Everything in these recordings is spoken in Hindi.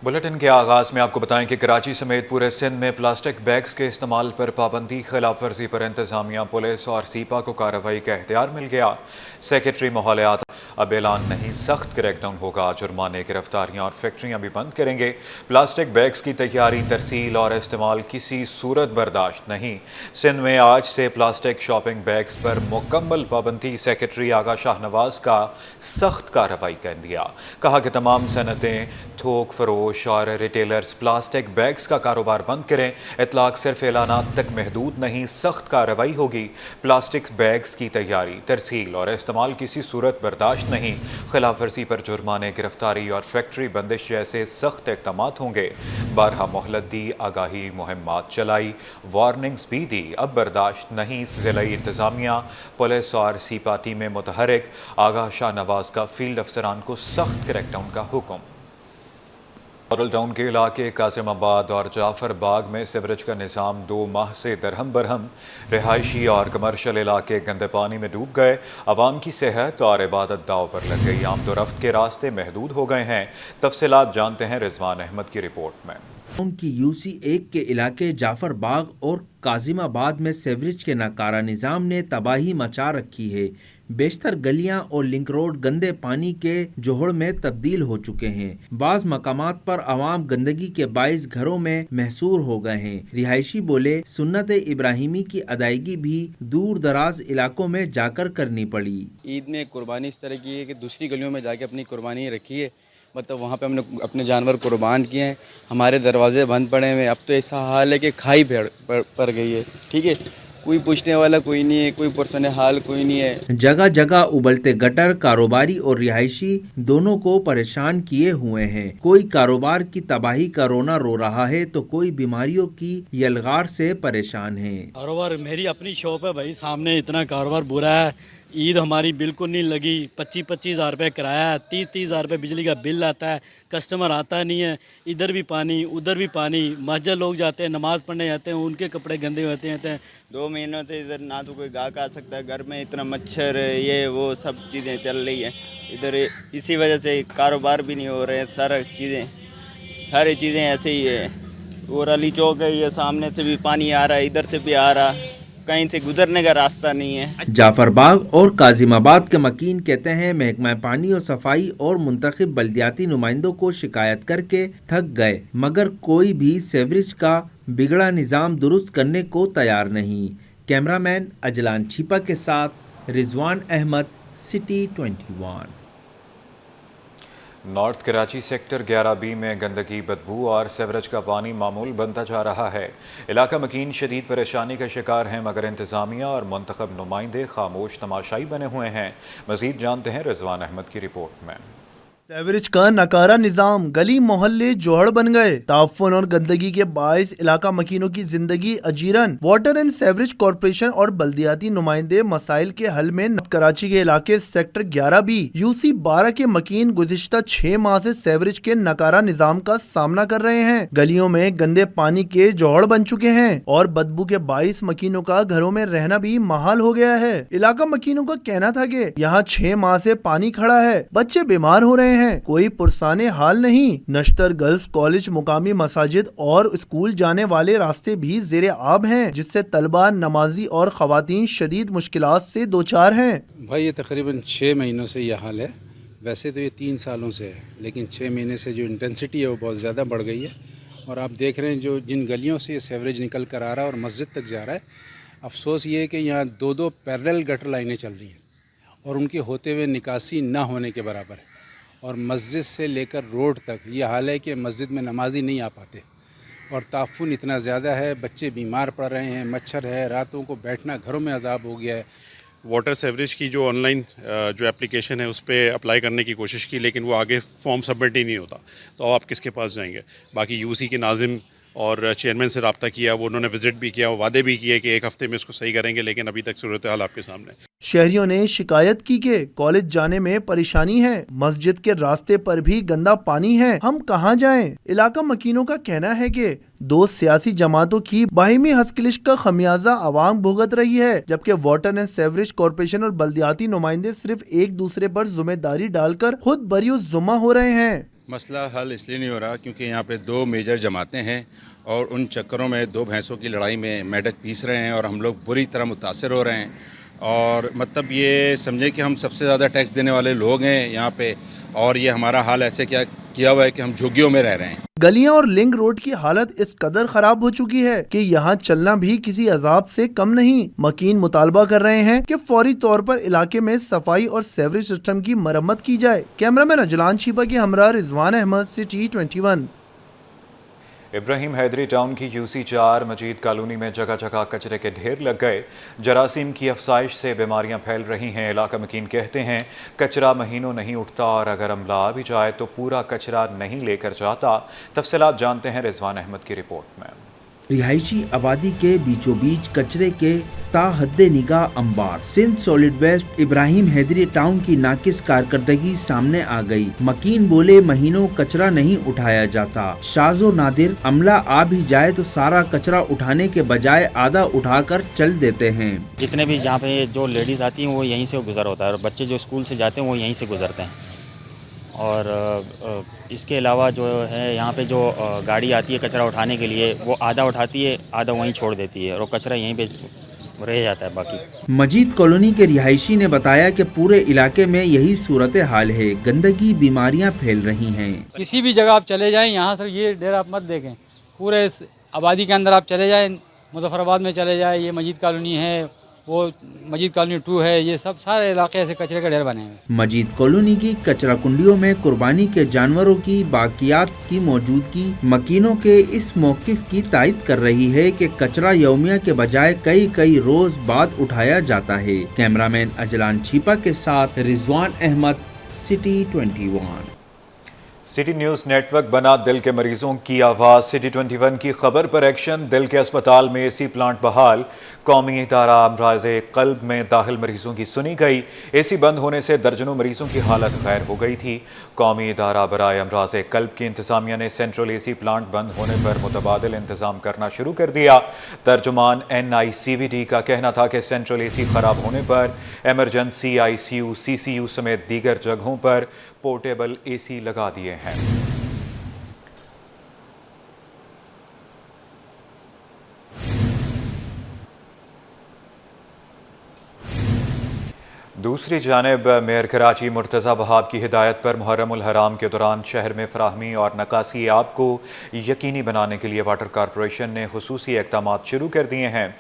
बुलेटिन के आगाज में आपको बताएं कि कराची समेत पूरे सिंध में प्लास्टिक बैग्स के इस्तेमाल पर पाबंदी खिलाफ वर्जी पर इंतजामिया, पुलिस और सीपा को कार्रवाई का इख्तियार मिल गया। सेक्रेटरी माहौलियात अब ऐलान नहीं, सख्त क्रैकडाउन होगा, जुर्माने, गिरफ्तारियां और फैक्ट्रियां भी बंद करेंगे। प्लास्टिक बैग्स की तैयारी, तरसील और इस्तेमाल किसी सूरत बर्दाश्त नहीं। सिंध में आज से प्लास्टिक शॉपिंग बैग्स पर मुकम्मल पाबंदी। सेक्रेटरी आगा शाहनवाज का सख्त कार्रवाई कर दिया। कहा कि तमाम सनतें, थोक फरोश और रिटेलर्स प्लास्टिक बैग्स का कारोबार बंद करें। इतलाक सिर्फ ऐलानात तक महदूद नहीं, सख्त कार्रवाई होगी। प्लास्टिक बैग्स की तैयारी, तरसील और इस्तेमाल किसी सूरत बर्दाश्त नहीं। खिलाफ वर्जी पर जुर्माने, गिरफ्तारी और फैक्ट्री बंदिश जैसे सख्त इक़दामात होंगे। 12 मोहलत दी, आगाही मुहिम्मात चलाई, वार्निंग्स भी दी। अब बर्दाश्त नहीं। ज़िलाई इंतज़ामिया, पुलिस और सीपा टीमें मुतहरिक। आगा शाहनवाज का फील्ड अफसरान को सख्त क्रैकडाउन का हुक्म। मॉडल टाउन के इलाके कासिमाबाद और जाफर बाग में सीवरेज का निज़ाम 2 माह से दरहम बरहम। रिहायशी और कमर्शल इलाके गंदे पानी में डूब गए। आवाम की सेहत और इबादत दाव पर लग गई। आमदोरफ्त के रास्ते महदूद हो गए हैं। तफसीलात जानते हैं रिजवान अहमद की रिपोर्ट में। उनकी यूसी 1 के इलाके जाफर बाग और काजिमाबाद में सीवरेज के नाकारा निज़ाम ने तबाही मचा रखी है। बेशतर गलियां और लिंक रोड गंदे पानी के जोहड़ में तब्दील हो चुके हैं। बाज़ मकामात पर आवाम गंदगी के बाइस घरों में महसूर हो गए हैं। रिहायशी बोले, सुन्नत इब्राहिमी की अदायगी भी दूर दराज इलाकों में जाकर करनी पड़ी। ईद में कुर्बानी इस तरह की है कि दूसरी गलियों में जाके अपनी कुर्बानी रखी है, मतलब वहाँ पे हमने अपने जानवर कुर्बान किए हैं। हमारे दरवाजे बंद पड़े हुए हैं। अब तो ऐसा हाल है कि खाई पड़ गई है। ठीक है, कोई पूछने वाला कोई नहीं है, कोई पुरसने हाल कोई नहीं है। जगह जगह उबलते गटर कारोबारी और रिहायशी दोनों को परेशान किए हुए हैं। कोई कारोबार की तबाही का रोना रो रहा है तो कोई बीमारियों की यलगार से परेशान है। कारोबार मेरी अपनी शॉप है भाई, सामने इतना कारोबार बुरा है। ईद हमारी बिल्कुल नहीं लगी। 25-25 हज़ार रुपये किराया है, 30-30 हज़ार रुपये बिजली का बिल आता है, कस्टमर आता नहीं है। इधर भी पानी उधर भी पानी। मस्जिद लोग जाते हैं, नमाज़ पढ़ने जाते हैं, उनके कपड़े गंदे होते हैं। 2 महीनों से इधर ना तो कोई गाहक आ सकता है, घर में इतना मच्छर ये वो सब चीज़ें चल रही है इधर। इसी वजह से कारोबार भी नहीं हो रहे हैं। सारी चीज़ें ऐसे ही है। और अली चौक है, ये सामने से भी पानी आ रहा है, इधर से भी आ रहा, कहीं से गुजरने का रास्ता नहीं है। जाफर बाग और काजिमाबाद के मकीन कहते हैं, महकमा पानी और सफाई और मुंतखब बल्दियाती नुमाइंदों को शिकायत करके थक गए, मगर कोई भी सीवरेज का बिगड़ा निज़ाम दुरुस्त करने को तैयार नहीं। कैमरामैन अजलान छिपा के साथ Rizwan Ahmed, city 21। North Karachi sector 11B में गंदगी, बदबू और सीवरेज का पानी मामूल बनता जा रहा है। इलाका मकीन शदीद परेशानी का शिकार है, मगर इंतज़ामिया और मुंतखब नुमाइंदे खामोश तमाशाई बने हुए हैं। मज़ीद जानते हैं रिजवान अहमद की रिपोर्ट में। सीवरेज का नकारा निजाम, गली मोहल्ले जोहड़ बन गए। ताफुन और गंदगी के बाइस इलाका मकीनों की जिंदगी अजीरन। वाटर एंड सीवरेज कॉरपोरेशन और बल्दियाती नुमाइंदे मसाइल के हल में कराची के इलाके सेक्टर 11B यूसी 12 के मकीन गुज़िश्ता 6 माह से सीवरेज के नकारा निजाम का सामना कर रहे हैं। गलियों में गंदे पानी के जोहड़ बन चुके हैं और बदबू के 22 मकीनों का घरों में रहना भी महाल हो गया है। इलाका मकीनों का कहना था कि यहाँ 6 माह से पानी खड़ा है, बच्चे बीमार हो रहे हैं, कोई पुरसाने हाल नहीं। नश्तर गर्ल्स कॉलेज, मुकामी मसाजिद और स्कूल जाने वाले रास्ते भी ज़ेरे आब हैं, जिससे तलबा, नमाजी और खवातीन शदीद मुश्किलात से दो चार हैं। भाई ये तकरीबन 6 महीनों से यह हाल है। वैसे तो ये 3 सालों से है, लेकिन 6 महीने से जो इंटेंसिटी है वो बहुत ज़्यादा बढ़ गई है। और आप देख रहे हैं जो जिन गलियों से ये सीवरेज निकल कर आ रहा है और मस्जिद तक जा रहा है, अफसोस ये है कि यहाँ 2-2 पैरेलल गटर लाइनें चल रही हैं और उनके होते हुए निकासी ना होने के बराबर है। और मस्जिद से लेकर रोड तक ये हाल है कि मस्जिद में नमाजी नहीं आ पाते और ताफुन इतना ज़्यादा है, बच्चे बीमार पड़ रहे हैं, मच्छर है, रातों को बैठना घरों में अजाब हो गया है। वाटर सीवरेज की जो ऑनलाइन जो एप्लीकेशन है उस पर अप्लाई करने की कोशिश की, लेकिन वो आगे फॉर्म सबमिट ही नहीं होता, तो आप किसके पास जाएंगे। बाकी यूसी के नाजिम और चेयरमैन से रब्ता किया, वो उन्होंने विजिट भी किया, वो वादे भी किए कि 1 हफ्ते में इसको सही करेंगे, लेकिन अभी तक सूरत हाल आपके सामने। शहरियों ने शिकायत की कि कॉलेज जाने में परेशानी है, मस्जिद के रास्ते पर भी गंदा पानी है, हम कहां जाएं? इलाका मकीनों का कहना है कि 2 सियासी जमातों की बाहिमी हसकलिश का खमियाजा आवाम भुगत रही है, जबकि वाटर एंड सीवरेज कॉरपोरेशन और बल्दियाती नुमाइंदे सिर्फ एक दूसरे पर जिम्मेदारी डालकर खुद बरियो जुम्मा हो रहे हैं। मसला हल इसलिए नहीं हो रहा क्योंकि यहाँ पे 2 मेजर जमातें हैं और उन चक्करों में 2 भैंसों की लड़ाई में मेढक पीस रहे हैं और हम लोग बुरी तरह मुतासर हो रहे हैं। और मतलब ये समझें कि हम सबसे ज़्यादा टैक्स देने वाले लोग हैं यहाँ पे, और ये हमारा हाल ऐसे क्या किया हुआ है कि हम झुग्गियों में रह रहे हैं। गलियां और लिंक रोड की हालत इस कदर खराब हो चुकी है कि यहाँ चलना भी किसी अजाब से कम नहीं। मकीन मुतालबा कर रहे हैं कि फौरी तौर पर इलाके में सफाई और सेवरेज सिस्टम की मरम्मत की जाए। कैमरामैन अजलान छिपा के हमरा रिजवान अहमद, सिटी 21। इब्राहिम हैदरी टाउन की यूसी 4 मजीद कॉलोनी में जगह जगह कचरे के ढेर लग गए। जरासीम की अफसाइश से बीमारियां फैल रही हैं। इलाका मकीन कहते हैं कचरा महीनों नहीं उठता और अगर अमला आ भी जाए तो पूरा कचरा नहीं लेकर जाता। तफसीलात जानते हैं रिजवान अहमद की रिपोर्ट में। रिहायशी आबादी के बीचों बीच कचरे के ताहद्दे निगाह अंबार। Sindh solid waste Ibrahim Hyderi town की नाकिस कारकर्दगी सामने आ गई। मकीन बोले महीनों कचरा नहीं उठाया जाता। शाजो नादिर अमला आ भी जाए तो सारा कचरा उठाने के बजाय आधा उठाकर चल देते हैं। जितने भी यहाँ पे जो लेडीज़ आती हैं वो यहीं से गुजर होता है और बच्चे जो स्कूल से जाते हैं वो यहीं से गुजरते हैं। और इसके अलावा जो है यहाँ पे जो गाड़ी आती है कचरा उठाने के लिए वो आधा उठाती है, आधा वहीं छोड़ देती है और कचरा यहीं पे रह जाता है बाकी। मजीद कॉलोनी के रिहायशी ने बताया कि पूरे इलाके में यही सूरत हाल है। गंदगी बीमारियां फैल रही हैं। किसी भी जगह आप चले जाएं, यहाँ से ये डेरा आप मत देखें, पूरे इस आबादी के अंदर आप चले जाएं, मुजफ्फराबाद में चले जाएं, ये मजीद कॉलोनी है, वो मजीद कॉलोनी 2 है, ये सब सारे इलाके ऐसे कचरे का ढेर बने हैं। मजीद कॉलोनी की कचरा कुंडियों में कुर्बानी के जानवरों की बाकियात की मौजूदगी मकीनों के इस मौकिफ की तायद कर रही है कि कचरा यौमिया के बजाय कई रोज बाद उठाया जाता है। कैमरामैन अजलान छिपा के साथ Rizwan Ahmed, city 21। City news network बना दिल के मरीजों की आवाज़। सिटी 21 की खबर पर एक्शन। दिल के अस्पताल में एसी प्लांट बहाल। कौमी इदारा अमराज़े क़ल्ब में दाखिल मरीजों की सुनी गई। एसी बंद होने से दर्जनों मरीजों की हालत गैर हो गई थी। कौमी इदारा बराए अमराज़े क़ल्ब की इंतज़ामिया ने सेंट्रल एसी प्लांट बंद होने पर मुतबादिल इंतज़ाम करना शुरू कर दिया। तर्जुमान NICVD का कहना था कि सेंट्रल एसी ख़राब होने पर एमरजेंसी ICU CCU समेत दीगर जगहों पर पोर्टेबल एसी लगा दिए हैं। दूसरी जानिब मेयर कराची मुर्तज़ा वहाब की हिदायत पर मुहर्रमुल हराम के दौरान शहर में फराहमी और नकासी आब को यकीनी बनाने के लिए वाटर कॉरपोरेशन ने खुसूसी इक़दाम शुरू कर दिए हैं।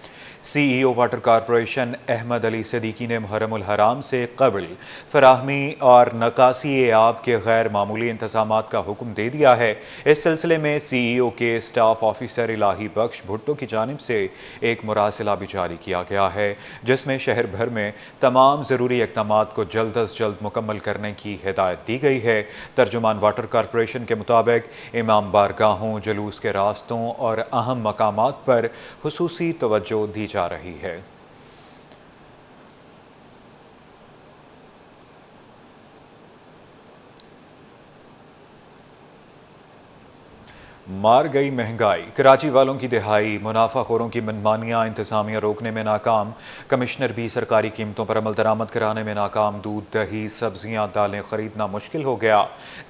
CEO water corporation Ahmed Ali Siddiqui ने मुहर्रमुल हराम से कबल फराहमी और नकासी आब के गैर मामूली इंतज़ामात का हुक्म दे दिया है। इस सिलसिले में CEO के स्टाफ ऑफिसर इलाही बख्श भुट्टो की जानिब से एक मुरासिला भी जारी किया गया है, जिसमें शहर भर में तमाम ज़रूरी इक़दामात को जल्द अज जल्द मुकम्मल करने की हिदायत दी गई है। तर्जुमान वाटर कॉरपोरेशन के मुताबिक इमाम बारगाहों, जुलूस के रास्तों और अहम मकामात पर खुसूसी तवज्जो दी जा रही है। मार गई महंगाई, कराची वालों की दिहाई, मुनाफाखोरों की मनमानियाँ, इंतज़ामिया रोकने में नाकाम, कमिश्नर भी सरकारी कीमतों पर अमल दरामद कराने में नाकाम, दूध, दही, सब्जियाँ, दालें खरीदना मुश्किल हो गया,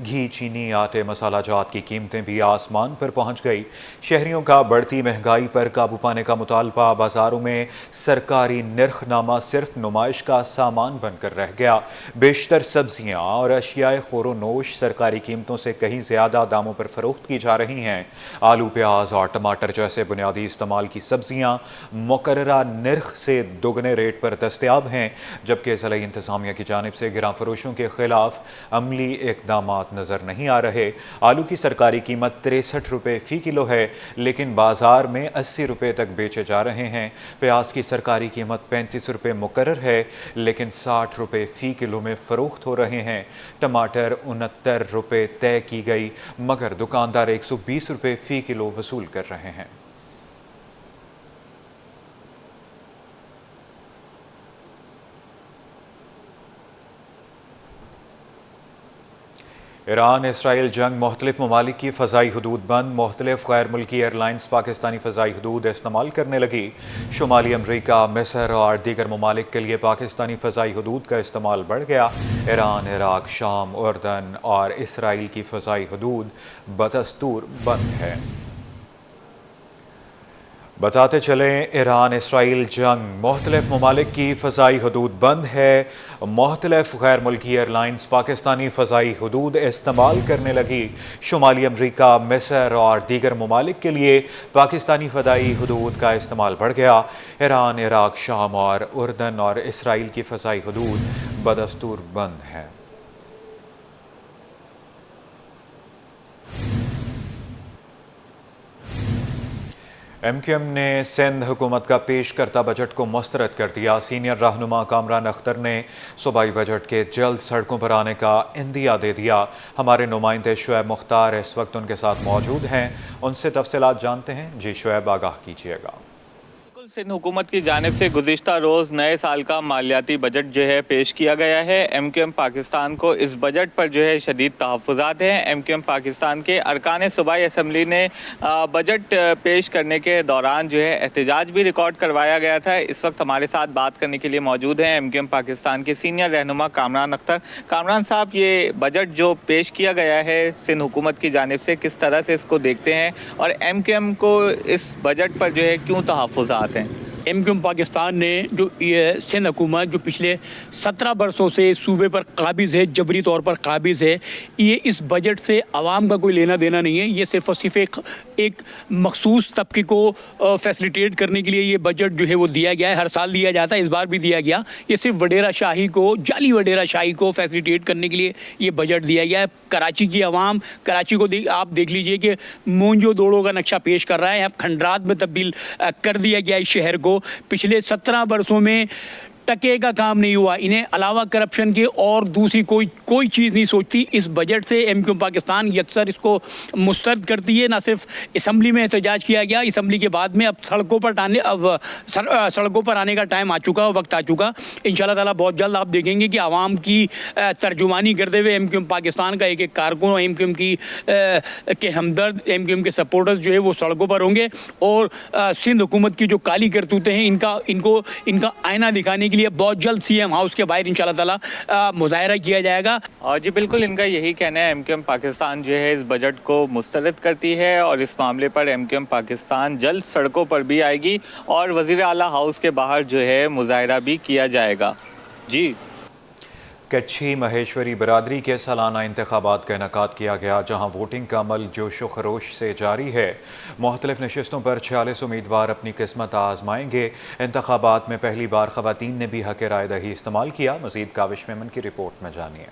घी, चीनी, आटे, मसाला जात की कीमतें भी आसमान पर पहुँच गई। शहरियों का बढ़ती महंगाई पर काबू पाने का मुतालबा, बाज़ारों में सरकारी निर्खनामा सिर्फ नुमाइश का सामान बनकर रह गया। बेशतर सब्जियाँ और अशियाए ख़ोरो-नोश सरकारी कीमतों से कहीं ज़्यादा दामों पर फ़रोख्त की जा रही हैं। आलू, प्याज और टमाटर जैसे बुनियादी इस्तेमाल की सब्जियां मुकर्ररा निर्ख से दोगुने रेट पर दस्तयाब हैं, जबकि ज़िला इंतज़ामिया की जानिब से गिरां फरोशों के खिलाफ अमली इक़दामात नज़र नहीं आ रहे। आलू की सरकारी कीमत 63 रुपये फ़ी किलो है, लेकिन बाज़ार में 80 रुपये तक बेचे जा रहे हैं। प्याज की सरकारी कीमत 35 रुपये मुकर्रर है, लेकिन 60 रुपये फ़ी किलो में फ़रोख्त हो रहे हैं। टमाटर 69 रुपये तय की गई, मगर दुकानदार 120 रुपये फ़ी किलो वसूल कर रहे हैं। ईरान इसराइल जंग मुख्तलिफ ममालिक की फ़ज़ाई हदूद बंद, मुख्तलिफ गैर मुल्की एयरलाइंस पाकिस्तानी फ़ज़ाई हदूद इस्तेमाल करने लगी। शुमाली अमरीका, मिस्र और दीगर ममालिक के लिए पाकिस्तानी फ़ज़ाई हदूद का इस्तेमाल बढ़ गया। ईरान, इराक, शाम, उर्दन और इसराइल की फ़ज़ाई हदूद बदस्तूर बंद है। बताते चलें, ईरान इसराइल जंग मुख्तलिफ ममालिक की फ़ज़ाई हदूद बंद है। मुख्तलिफ गैर मुल्की एयरलाइंस पाकिस्तानी फ़ज़ाई हदूद इस्तेमाल करने लगी। शुमाली अमरीका, मिस्र और दीगर ममालिक के लिए पाकिस्तानी फ़ज़ाई हदूद का इस्तेमाल बढ़ गया। ईरान, इराक, शाम और उर्दन और इसराइल की फ़ज़ाई हदूद बदस्तूर बंद है। MQM ने सिंध हुकूमत का पेश करता बजट को मुस्तरद कर दिया। सीनियर रहनुमा कामरान अख्तर ने सूबाई बजट के जल्द सड़कों पर आने का इंदिया दे दिया। हमारे नुमाइंदे शुएब मुख्तार इस वक्त उनके साथ मौजूद हैं, उनसे तफसीलात जानते हैं। जी शुएब, आगाह कीजिएगा। सिंध हुकूमत की जानिब से गुज़िश्ता रोज़ नए साल का मालियाती बजट जो है पेश किया गया है। MQM पाकिस्तान को इस बजट पर जो है शदीद तहफ़्फ़ुज़ात हैं। MQM पाकिस्तान के अरकान सूबाई असम्बली ने बजट पेश करने के दौरान जो है एहतजाज भी रिकॉर्ड करवाया गया था। इस वक्त हमारे साथ बात करने के लिए मौजूद हैं MQM पाकिस्तान के सीनियर रहनुमा कामरान अख्तर। कामरान साहब, ये बजट जो पेश किया गया है सिंध हुकूमत की जानिब से, किस तरह से इसको देखते हैं और MQM को इस बजट पर जो है क्यों तहफ़्फ़ुज़ात हैं? MQM पाकिस्तान ने जो ये सिंध हुकूमत जो पिछले 17 बरसों से सूबे पर काबिज़ है, जबरी तौर पर काबिज़ है, ये इस बजट से आवाम का कोई लेना देना नहीं है। ये सिर्फ और सिर्फ एक मखसूस तबके को फैसिलिटेट करने के लिए ये बजट जो है वो दिया गया है। हर साल दिया जाता है, इस बार भी दिया गया। ये सिर्फ वडेरा शाही को, जाली वडेरा शाही को फैसिलिटेट करने के लिए ये बजट दिया गया है। कराची की आवाम, कराची को आप देख लीजिए कि मोंजो दोड़ो का नक्शा पेश कर रहा है। अब खंडरात में तब्दील कर दिया गया इस शहर को। पिछले 17 बरसों में टके का काम नहीं हुआ। इन्हें अलावा करप्शन के और दूसरी कोई चीज़ नहीं सोचती। इस बजट से MQM पाकिस्तान यकसर इसको मुस्तरद करती है। ना सिर्फ असम्बली में एहतजाज किया गया, असम्बली के बाद में अब सड़कों पर आने का टाइम आ चुका, वक्त आ चुका। इंशाल्लाह ताला बहुत जल्द आप देखेंगे कि आवाम की तर्जुमानी करते हुए MQM पाकिस्तान का एक एक कारकुन, MQM के हमदर्द, MQM के सपोर्टर्स जो है वो सड़कों पर होंगे और सिंध हुकूमत की जो काली करतूतें हैं इनका आईना दिखाने के लिए बहुत जल्द CM हाउस के बाहर इंशाल्लाह ताला मुजाहरा किया जाएगा। और जी बिल्कुल, इनका यही कहना है। MQM पाकिस्तान जो है इस बजट को मुस्तरद करती है और इस मामले पर MQM पाकिस्तान जल्द सड़कों पर भी आएगी और वज़ीर आला हाउस के बाहर जो है मुजाहरा भी किया जाएगा। जी, कच्छी महेश्वरी बरादरी के सालाना इंतखाबात का इनेकाद किया गया, जहां वोटिंग का अमल जोश व खरोश से जारी है। मुख्तलिफ नशिस्तों पर 46 उम्मीदवार अपनी किस्मत आजमाएंगे। इंतखाबात में पहली बार खवातीन ने भी हक राय दही इस्तेमाल किया। मज़ीद काविश मेमन की रिपोर्ट में जानिए।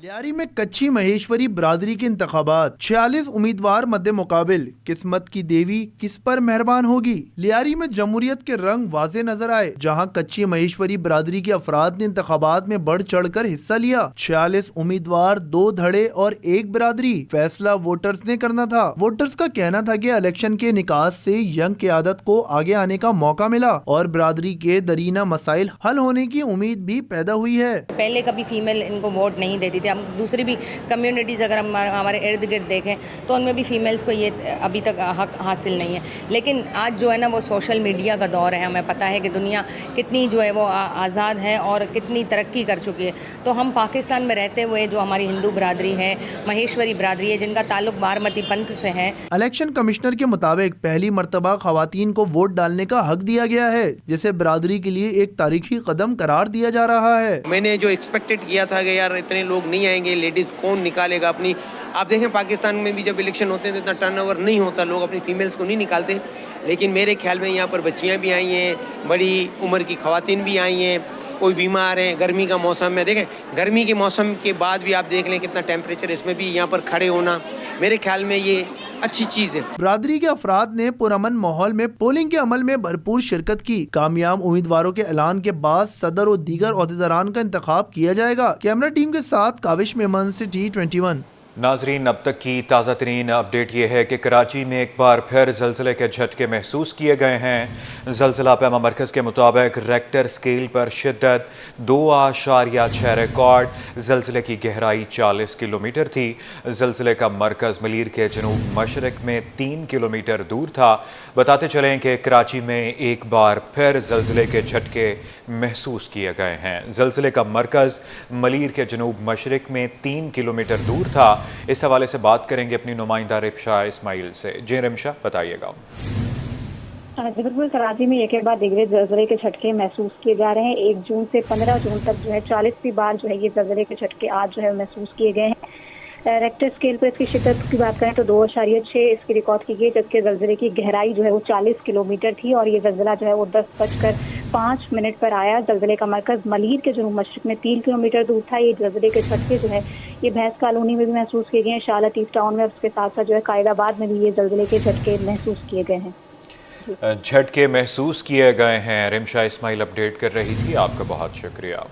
लियारी में कच्ची महेश्वरी बरादरी के इंतखाबात, 46 उम्मीदवार मद्दे मुकाबिल, किस्मत की देवी किस पर मेहरबान होगी। लियारी में जमहूरियत के रंग वाजे नजर आए, जहां कच्ची महेश्वरी बरादरी के अफराद ने इंतखाबात में बढ़ चढ़ कर हिस्सा लिया। 46 उम्मीदवार, 2 धड़े और 1 बरादरी। फैसला वोटर्स ने करना था। वोटर्स का कहना था कि इलेक्शन के निकास से यंग क़यादत को आगे आने का मौका मिला और बरादरी के दरीना मसाइल हल होने की उम्मीद भी पैदा हुई है। पहले कभी फीमेल इनको वोट नहीं देती थी। हम दूसरी भी कम्युनिटीज़ अगर हम हमारे इर्द गिर्द देखें तो उनमें भी फीमेल्स को ये अभी तक हक हासिल नहीं है। लेकिन आज जो है ना वो सोशल मीडिया का दौर है। हमें पता है कि दुनिया कितनी जो है वो आज़ाद है और कितनी तरक्की कर चुकी है। तो हम पाकिस्तान में रहते हुए जो हमारी हिंदू बरादरी है, महेश्वरी बरादरी है, जिनका ताल्लुक बारमती पंथ से है, इलेक्शन कमिश्नर के मुताबिक पहली मर्तबा खवातीन को वोट डालने का हक दिया गया है, जिसे बरादरी के लिए एक तारीखी कदम करार दिया जा रहा है। मैंने जो एक्सपेक्टेड किया था कि यार इतने लोग नहीं आएंगे, लेडीज़ कौन निकालेगा अपनी। आप देखें पाकिस्तान में भी जब इलेक्शन होते हैं तो इतना टर्नओवर नहीं होता, लोग अपनी फीमेल्स को नहीं निकालते। लेकिन मेरे ख्याल में यहाँ पर बच्चियाँ भी आई हैं, बड़ी उम्र की खवातीन भी आई हैं, कोई बीमार हैं। गर्मी का मौसम में देखें, गर्मी के मौसम के बाद भी आप देख लें कितना टेम्परेचर, इसमें भी यहाँ पर खड़े होना मेरे ख्याल में ये अच्छी चीज है। बरादरी के अफराद ने पुरअमन माहौल में पोलिंग के अमल में भरपूर शिरकत की। कामयाब उम्मीदवारों के ऐलान के बाद सदर और दीगर ओहदेदारान का इंतखाब किया जाएगा। कैमरा टीम के साथ काविश मेमन से T21। नाजरीन, अब तक की ताज़ा तरीन अपडेट ये है कि कराची में एक बार फिर ज़लज़ले के झटके महसूस किए गए हैं। ज़लज़ला पैमा मरकज़ के मुताबिक रेक्टर स्केल पर शिद्दत 2.6 रिकॉर्ड। ज़लज़ले की गहराई 40 किलोमीटर थी। ज़लज़ले का मरकज़ मलीर के जनूब मशरक़ में 3 किलोमीटर दूर था। बताते चलें कि कराची में एक बार फिर ज़लज़ले के झटके महसूस किए गए हैं। ज़लज़ले का मरकज़ मलीर के जनूब मशरक़ में 3 किलोमीटर दूर था। इस हवाले से बात करेंगे अपनी नुमाइंदा रिमशा इस्माइल से। जी रिमशा, बताइएगा। बिल्कुल, कराची में एक के बाद एक ज़लज़ले के झटके महसूस किए जा रहे हैं। 1 जून से 15 जून तक जो है 40वीं बार जो है ये ज़लज़ले के झटके आज जो है महसूस किए गए हैं। रेक्टर स्केल पर इसकी शिद्दत की बात करें तो 2.6 इसकी रिकॉर्ड की गई, जबकि ज़लज़ले की गहराई जो है वो 40 किलोमीटर थी और ये ज़लज़ला जो है वो 10:05 पर आया। ज़लज़ले का मरकज़ मलीर के जनूब मशरक़ में 3 किलोमीटर दूर था। ये ज़लज़ले के झटके जो है ये भैंस कॉलोनी में भी महसूस किए गए हैं, शालत ईस्ट टाउन में, उसके साथ साथ जो है कायदाबाद में भी ये ज़लज़ले के झटके महसूस किए गए हैं। झटके महसूस किए गए हैं। रिमशा इस्माइल अपडेट कर रही थी। आपका बहुत शुक्रिया।